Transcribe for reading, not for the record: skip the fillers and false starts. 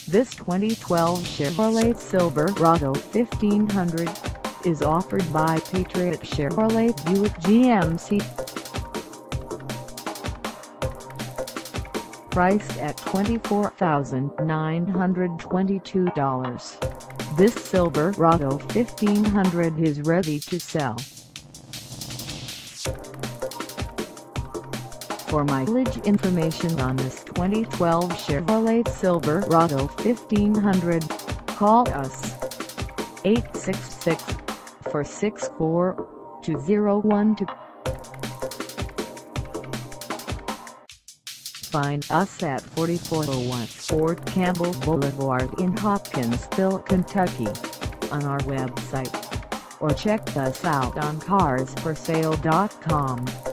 This 2012 Chevrolet Silverado 1500 is offered by Patriot Chevrolet Buick GMC. Priced at $24,922, this Silverado 1500 is ready to sell. For mileage information on this 2012 Chevrolet Silverado 1500, call us 866-464-2012. Find us at 4401 Fort Campbell Boulevard in Hopkinsville, Kentucky, on our website, or check us out on carsforsale.com.